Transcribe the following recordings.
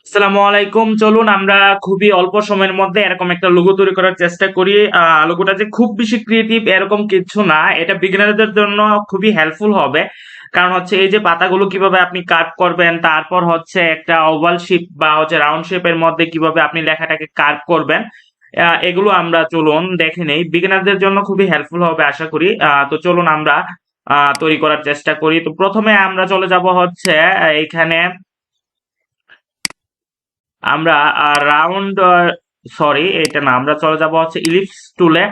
আসসালামু আলাইকুম। চলুন আমরা খুবই অল্প সময়ের মধ্যে এরকম একটা লোগো তৈরি করার চেষ্টা করি। লোগোটা যে খুব বেশি ক্রিয়েটিভ এরকম কিছু না, এটা বিগিনারদের জন্য খুবই হেল্পফুল হবে। কারণ হচ্ছে এই যে পাতাগুলো কিভাবে আপনি কাট করবেন, তারপর হচ্ছে একটা ওভাল শেপ বা হচ্ছে রাউন্ড শেপের মধ্যে কিভাবে আপনি লেখাটাকে কাট করবেন, এগুলো আমরা চলুন দেখে নেই। বিগিনারদের জন্য খুবই হেল্পফুল হবে আশা করি। তো চলুন আমরা তৈরি করার চেষ্টা করি। তো প্রথমে আমরা চলে যাব হচ্ছে এইখানে আমরা রাউন্ড, সরি এটা না, আমরা চলে যাব হচ্ছে ইলিপস টুলে।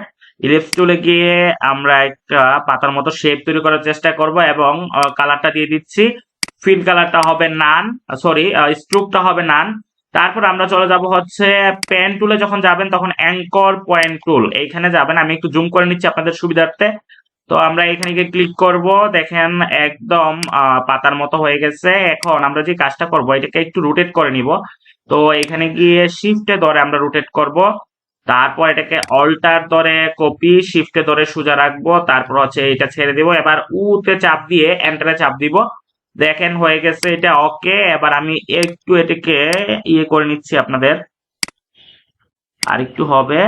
ইলিপস টুলে গিয়ে আমরা একটা পাতার মতো শেপ তৈরি করার চেষ্টা করব এবং কালারটা দিয়ে দিচ্ছি। ফিল কালারটা হবে নান, সরি স্ট্রোকটা হবে নান। তারপর আমরা চলে যাব হচ্ছে পেন টুলে। যখন যাবেন তখন অ্যাঙ্কর পয়েন্ট টুল এইখানে যাবেন। আমি একটু জুম করে নিচ্ছি আপনাদের সুবিধার্থে। তো আমরা এখানে গিয়ে ক্লিক করব, দেখেন একদম পাতার মতো হয়ে গেছে। এখন আমরা যে কাজটা করব এটাকে একটু রোটেট করে নিব। তো এখানে গিয়ে শিফটে ধরে আমরা রোটেট করব, তারপর এটাকে অল্টার ধরে কপি, শিফটে ধরে সোজা রাখবো, তারপর হচ্ছে এটা ছেড়ে দিব। এবার উতে চাপ দিয়ে এন্টারে চাপ দিব। দেখেন হয়ে গেছে এটা ওকে। এবার আমি একটু এটাকে ইয়ে করে নিচ্ছি আপনাদের, আর একটু হবে।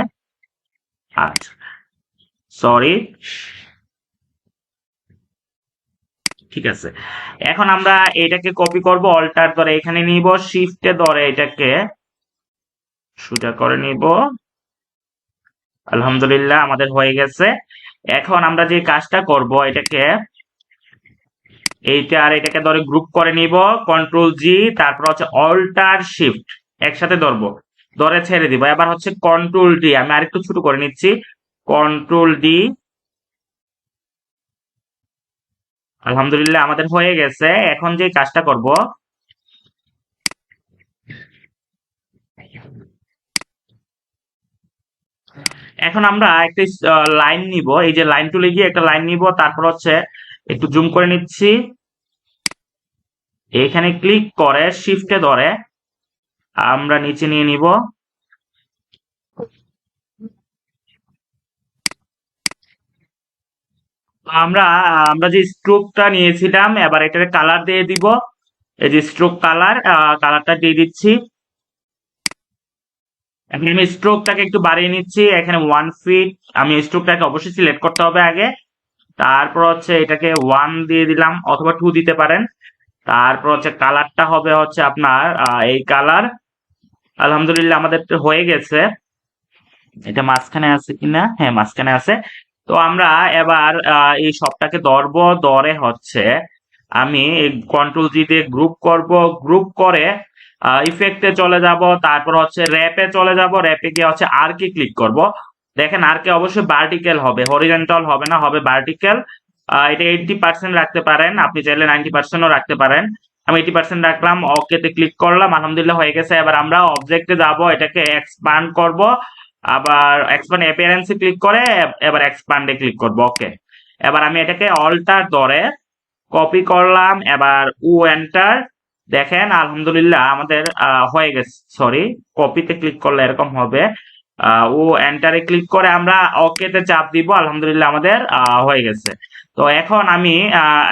আচ্ছা, সরি, ঠিক আছে। এখন আমরা এটাকে কপি করব, অল্টার ধরে এখানে নিব, শিফটে ধরে এটাকে সোজা করে নিব। আলহামদুলিল্লাহ আমাদের হয়ে গেছে। এখন আমরা যে কাজটা করব এটাকে, এইটা আর এটাকে ধরে গ্রুপ করে নিব, কন্ট্রোল জি, তারপর হচ্ছে অল্টার শিফট একসাথে ধরবো, ধরে ছেড়ে দিব। এবার হচ্ছে কন্ট্রোল ডি, আমি আরেকটু ছোট করে নিচ্ছি, কন্ট্রোল ডি। আলহামদুলিল্লাহ আমাদের হয়ে গেছে। এখন যে কাজটা করব, এখন আমরা একটা লাইন নিব, এই যে লাইন টুলে গিয়ে একটা লাইন নিব, তারপর হচ্ছে একটু জুম করে নিচ্ছি, এখানে ক্লিক করে শিফটে ধরে আমরা নিচে নিয়ে নিব। তো আমরা আমরা যে স্ট্রোকটা নিয়েছিলাম, এবার এটার কালার দিয়ে দিব। এই যে স্ট্রোক কালার, কালারটা দিয়ে দিচ্ছি। এখন আমি স্ট্রোকটাকে একটু বাড়িয়ে নিচ্ছি, এখানে 1 ফিট। আমি স্ট্রোকটাকে অবশ্যই সিলেক্ট করতে হবে আগে। তারপর হচ্ছে এটাকে 1 দিয়ে দিলাম, অথবা 2 দিতে পারেন। তারপর হচ্ছে কালারটা হবে হচ্ছে আপনার এই কালার। আলহামদুলিল্লাহ আমাদের তো হয়ে গেছে। এটা মাঝখানে আছে কিনা, হ্যাঁ মাঝখানে আছে। তো আমরা এবার এই সবটাকে ধরবো, ধরে হচ্ছে আমি কন্ট্রোল জি দিয়ে গ্রুপ করব। গ্রুপ করে ইফেক্টে চলে যাব, তারপর হচ্ছে র্যাপে চলে যাব। র্যাপে গিয়ে হচ্ছে আরকে ক্লিক করব। দেখেন আরকে অবশ্যই ভার্টিক্যাল হবে, হরিজন্টাল হবে না, হবে ভার্টিক্যাল। এটা 80% রাখতে পারেন, আপনি চাইলে 90%ও রাখতে পারেন। আমি 80% রাখলাম, ওকে তে ক্লিক করলাম, আলহামদুলিল্লাহ হয়ে গেছে। এবার আমরা অবজেক্টে যাব, এটাকে এক্সপান্ড করব, আবার এক্সপান্ড অ্যাপিয়ারেন্সে ক্লিক করে এবার এক্সপান্ডে ক্লিক করব। ওকে, এবার আমি এটাকে অল্টার ধরে কপি করলাম, এবার ও এন্টার। দেখেন আলহামদুলিল্লাহ আমাদের হয়ে গেছে। সরি, কপিতে ক্লিক করলে এরকম হবে। ও এন্টারে ক্লিক করে আমরা ওকে তে চাপ দিব, আলহামদুলিল্লাহ আমাদের হয়ে গেছে। তো এখন আমি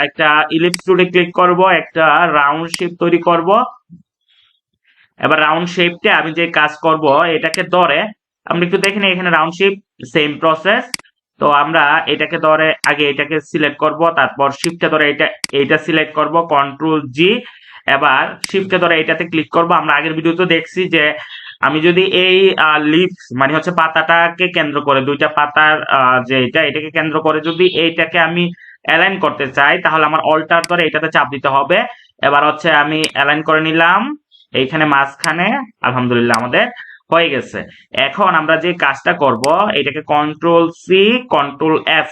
একটা ইলিপস টুলে ক্লিক করব, একটা রাউন্ড শেপ তৈরি করব। এবার রাউন্ড শেপটা আমি যে কাজ করব, এটাকে ধরে আমরা একটু দেখে নিই, এখানে রাউন্ড শেপ সেম প্রসেস। তো আমরা এটাকে ধরে আগে এটাকে সিলেক্ট করব, তারপর শিফটে ধরে এইটা সিলেক্ট করব, কন্ট্রোল জি। এবার শিফটে ধরে এটাতে ক্লিক করব। আমরা আগের ভিডিওতে দেখছি যে আমি যদি এই লিভস মানে হচ্ছে পাতাটাকে কেন্দ্র করে, দুইটা পাতার যে এটাকে কেন্দ্র করে যদি এইটাকে আমি অ্যালাইন করতে চাই, তাহলে আমার অল্টার ধরে এটাতে চাপ দিতে হবে। এবার হচ্ছে আমি অ্যালাইন করে নিলাম এইখানে মাঝখানে। আলহামদুলিল্লাহ আমাদের হয়ে গেছে। এখন আমরা যে কাজটা করব, এটাকে control C, control F,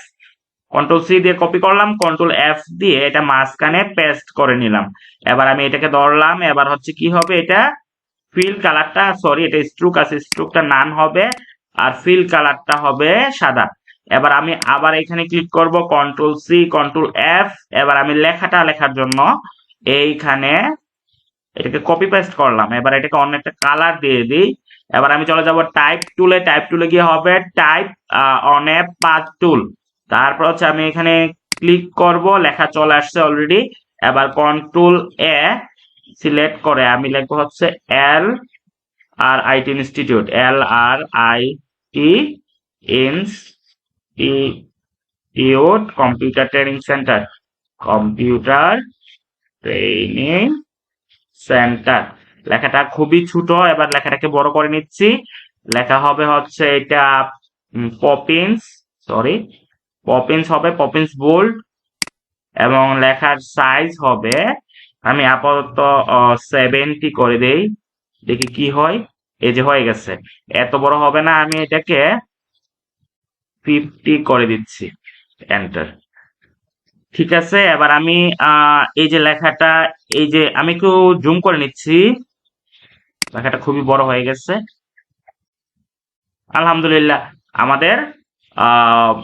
control C দিয়ে কপি করলাম, কন্ট্রোল এফ দিয়ে এটা মাঝখানে পেস্ট করে নিলাম। এবার আমি এটাকে ধরলাম, এবার হচ্ছে কি হবে, এটা ফিল কালারটা, সরি এটা স্ট্রোক আছে, স্ট্রোকটা নান হবে, আর ফিল কালারটা হবে সাদা। এবার আমি আবার এখানে ক্লিক করব, কন্ট্রোল সি, কন্ট্রোল এফ। এবার আমি লেখাটা লেখার জন্য এইখানে এটাকে কপি পেস্ট করলাম। এবার এটাকে অন্য একটা কালার দিয়ে দিই। এবার আমি চলে যাব টাইপ টুলে। টাইপ টুলে গিয়ে হবে টাইপ অন এ পাথ টুল। তারপর হচ্ছে আমি এখানে ক্লিক করব, লেখা চলে আসছে অলরেডি। এবার কন্ট্রোল এ, সিলেক্ট করে আমি লিখবো হচ্ছে L R IT institute, L R I T institute computer training centre, computer training centre. লেখাটা খুবই ছোট, এবার লেখাটাকে বড় করে নিচ্ছি। লেখা হবে হচ্ছে এটা পপিন্স, সরি পপিন্স হবে, পপিন্স বোল্ড, এবং লেখার সাইজ হবে, আমি আপাতত 70 করে দেই, দেখি কি হয়। এই যে হয়ে গেছে। এত বড় হবে না, আমি এটাকে 50 করে দিচ্ছি, এন্টার। ঠিক আছে, এবার আমি এই যে লেখাটা, এই যে আমি একটু জুম করে নিচ্ছি, লেখাটা খুবই বড় হয়ে গেছে। আলহামদুলিল্লাহ, আমাদের আহ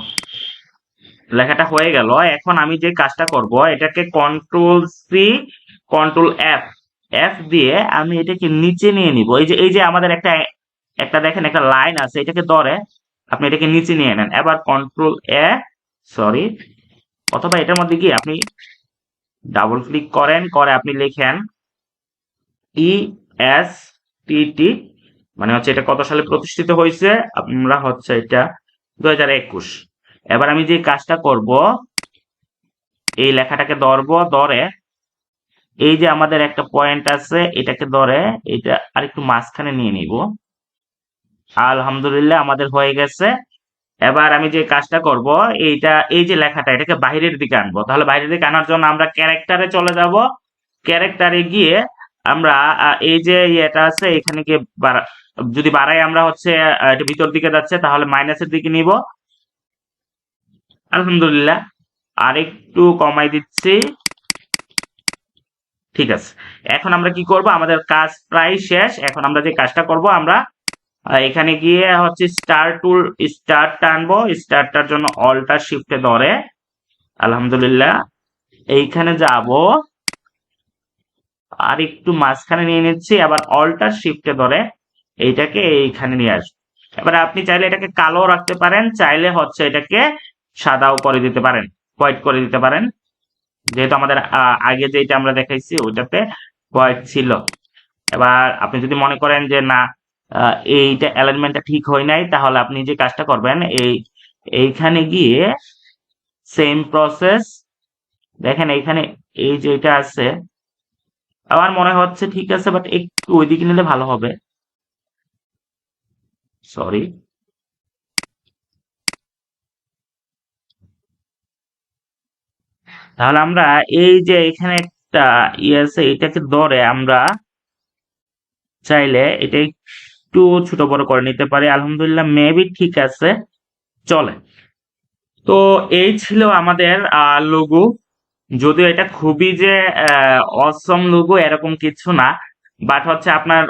লেখাটা হয়ে গেল। এখন আমি যে কাজটা করব, এটাকে control C control F, F দিয়ে আমি এটাকে নিচে নিয়ে নিব। এই যে আমাদের একটা একটা দেখেন একটা লাইন আছে, এটাকে ধরে আপনি এটাকে নিচে নিয়ে নেন। এবার কন্ট্রোল এ, সরি, অথবা এটার মধ্যে গিয়ে আপনি ডাবল ক্লিক করেন, করে আপনি লেখেন ই এস টি টি, মানে হচ্ছে এটা কত সালে প্রতিষ্ঠিত হয়েছে, আমরা হচ্ছে এটা 2021। এবার আমি যে কাজটা করব, এই লেখাটাকে ধরবো, ধরে এই যে আমাদের একটা পয়েন্ট আছে, এটাকে ধরে এটা আরেকটু মাঝখানে নিয়ে নিব। আলহামদুলিল্লাহ, আমাদের হয়ে গেছে। এবার আমি যে কাজটা করব, এইটা এই যে লেখাটা, এটাকে বাইরের দিকে আনবো। তাহলে বাইরের দিকে আনার জন্য আমরা ক্যারেক্টারে চলে যাব। ক্যারেক্টারে গিয়ে আমরা এই যে এটা আছে, এখানে গিয়ে যদি বাড়াই, আমরা হচ্ছে এটা ভিতর দিকে যাচ্ছে, তাহলে মাইনাসের দিকে নিব। আলহামদুলিল্লাহ, আর একটু কমাই দিচ্ছি। ঠিক আছে, এখন আমরা কি করব, আমাদের কাজ প্রায় শেষ। এখন আমরা যে কাজটা করব, আমরা এখানে গিয়ে হচ্ছে স্টার টানবো। স্টারটার জন্য অল্টার শিফটে ধরে, আলহামদুলিল্লাহ, এইখানে যাব, আর একটু মাঝখানে নিয়ে নিচ্ছি। আবার অল্টার শিফটে ধরে এইটাকে এইখানে নিয়ে আসবো। এবার আপনি চাইলে এটাকে কালো রাখতে পারেন, চাইলে হচ্ছে এটাকে সাদাও করে দিতে পারেন, হোয়াইট করে দিতে পারেন। যেহেতু আমাদের আগে যেটা আমরা দেখাইছি ওইটাতে হোয়াইট ছিল। এবার আপনি যদি মনে করেন যে না, এইটা অ্যালাইনমেন্টটা ঠিক হয় নাই, তাহলে আপনি যে কাজটা করবেন, এইখানে গিয়ে সেম প্রসেস, দেখেন এইখানে এই যে এটা আছে, আমার মনে হচ্ছে ঠিক আছে, বাট একটু ওইদিকে নিলে ভালো হবে, সরি। তাহলে আমরা এই যে এখানে একটা ইয়ে আছে, এটাকে ধরে আমরা চাইলে এটা একটু ছোট বড় করে নিতে পারি। আলহামদুলিল্লাহ, মেবি ঠিক আছে, চলে। তো এই ছিল আমাদের লোগো। যদিও এটা খুবই যে অসম লোগো এরকম কিছু না, বাট হচ্ছে আপনার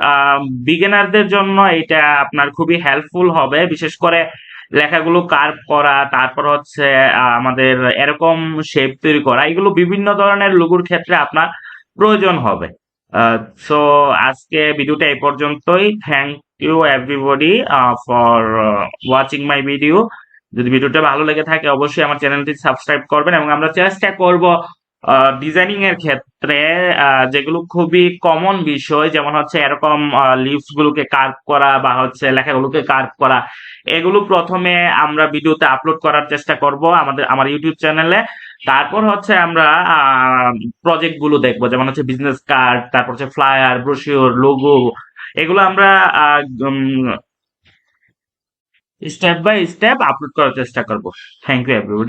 বিগিনারদের জন্য এটা আপনার খুবই হেল্পফুল হবে। বিশেষ করে লেখাগুলো কার্ভ করা, তারপর হচ্ছে আমাদের এরকম শেপ তৈরি করা, এগুলো বিভিন্ন ধরনের লোগোর ক্ষেত্রে আপনার প্রয়োজন হবে। সো আজকে ভিডিওটা এই পর্যন্তই। Thank you everybody for watching my video. যদি ভিডিওটা ভালো লেগে থাকে, অবশ্যই আমার চ্যানেলটি সাবস্ক্রাইব করবেন, এবং আমরা চেষ্টা করব ডিজাইনিং এর ক্ষেত্রে যেগুলো খুবই কমন বিষয়, যেমন হচ্ছে এরকম লিভস গুলোকে কার্ভ করা বা হচ্ছে লেখাগুলোকে কার্ভ করা, এগুলো প্রথমে আমরা ভিডিওতে আপলোড করার চেষ্টা করব আমার ইউটিউব চ্যানেলে। তারপর হচ্ছে আমরা প্রজেক্ট গুলো দেখবো, যেমন হচ্ছে বিজনেস কার্ড, তারপর হচ্ছে ফ্লায়ার, ব্রোশিওর, লোগো, এগুলো আমরা স্টেপ বাই স্টেপ আপলোড করার চেষ্টা করব। Thank you everybody.